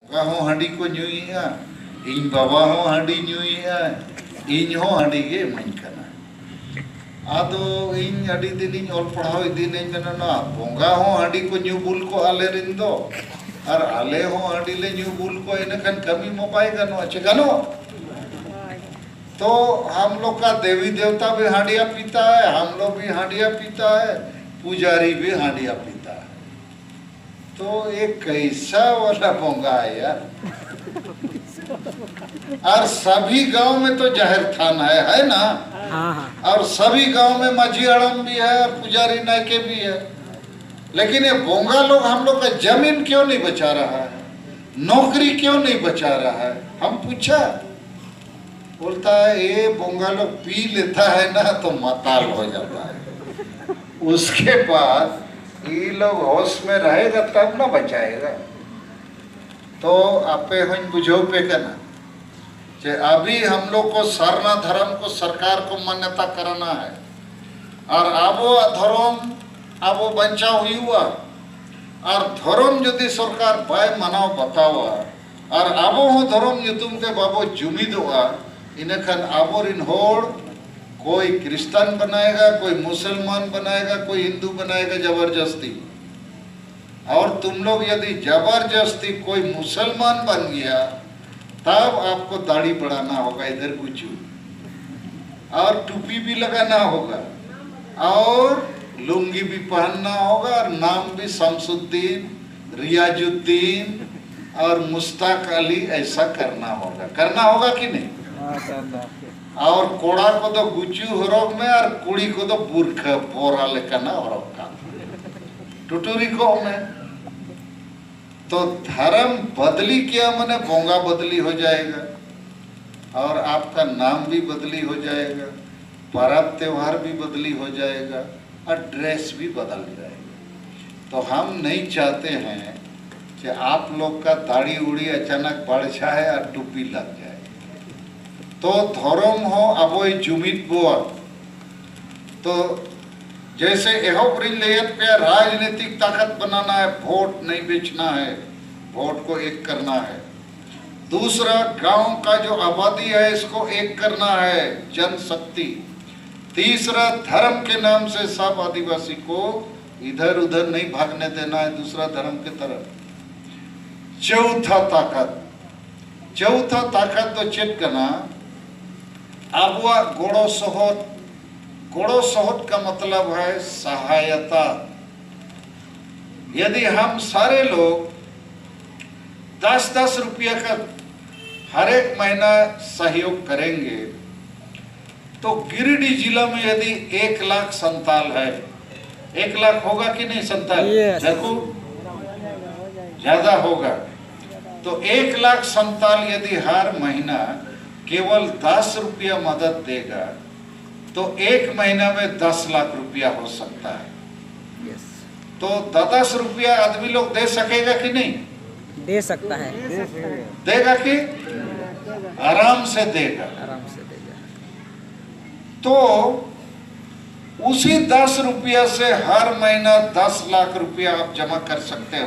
हूँ हांडी को ᱧᱩᱭᱮᱜᱼᱟ ᱤᱧ बाबा हूँ हांडी ᱧᱩᱭᱮᱜᱼᱟ ᱤᱧ हूँ हांडी गे इमाኝ कना आदो ᱤᱧ अड़ी दिन ऑल पढ़ाव इदीनेñ मेना बोंगा हूँ हांडी को ᱧᱩ बुल को आले रिन दो और आले हूँ हांडी ले ᱧᱩ बुल को इनखान कमी मोबाई गनो चे गनो तो हम लोग का देवी देवता भी हांडिया पीता है, हम लोग भी हांडिया पीता है, पुजारी भी हांडिया पीता है। तो एक कैसा वाला बोंगा है यार। और सभी गांव में तो जाहिर थान है ना। और सभी गांव में माझी अड़म भी है और पुजारी नायके भी है। लेकिन ये बोंगा लोग हम लोग का जमीन क्यों नहीं बचा रहा है, नौकरी क्यों नहीं बचा रहा है? हम पूछा, बोलता है ये बोंगा लोग पी लेता है ना तो मताल हो जाता है, उसके बाद ये लोग होश में रहेगा तब ना बचाएगा। तो आपे हम बुझो पे करना कि अभी हम लोग को सरना धर्म को सरकार को मान्यता कराना है और आबो धर्म आबो बंचा हुई हुआ और धर्म यदि सरकार बाय मनाव बतावा और आबो हो धर्म युतुम के बाबो जुमिद हुआ इनखान आबोरिन होड़ कोई क्रिश्चियन बनाएगा, कोई मुसलमान बनाएगा, कोई हिंदू बनाएगा जबरदस्ती। और तुम लोग यदि जबरदस्ती कोई मुसलमान बन गया तब आपको दाढ़ी बढ़ाना होगा, इधर कुछ और टोपी भी लगाना होगा और लुंगी भी पहनना होगा और नाम भी शमसुद्दीन, रियाजुद्दीन और मुश्ताक अली ऐसा करना होगा कि नहीं? और कोड़ा को तो गुच्चू हरोग में और कुड़ी को तो बुरखा बोरा लेकना हरोग का टुटुरी को में। तो धर्म बदली किया मने बोंगा बदली हो जाएगा और आपका नाम भी बदली हो जाएगा, पर्व त्योहार भी बदली हो जाएगा और ड्रेस भी बदल जाएगा। तो हम नहीं चाहते हैं कि आप लोग का दाढ़ी उड़ी अचानक बढ़ जाए और टोपी लग जाए। तो धर्म हो अबोई जुमित बोआ तो जैसे पे राजनीतिक ताकत बनाना है, वोट नहीं बेचना है, वोट को एक करना है। दूसरा, गांव का जो आबादी है इसको एक करना है, जनशक्ति। तीसरा, धर्म के नाम से सब आदिवासी को इधर उधर नहीं भागने देना है दूसरा धर्म की तरफ। चौथा ताकत तो चेक करना आबुआ गोड़ो सोहत का मतलब है सहायता। यदि हम सारे लोग 10-10 रुपया का हर एक महीना सहयोग करेंगे तो गिरिडीह जिला में यदि 1 लाख संताल है, 1 लाख होगा कि नहीं संताल? ज्यादा होगा। तो 1 लाख संताल यदि हर महीना केवल 10 रुपया मदद देगा तो 1 महीना में 10 लाख रुपया हो सकता है। तो 10 रुपया आदमी लोग दे सकेगा कि नहीं? दे सकता है। देगा कि आराम से देगा। तो उसी 10 रुपया से हर महीना 10 लाख रुपया आप जमा कर सकते हो।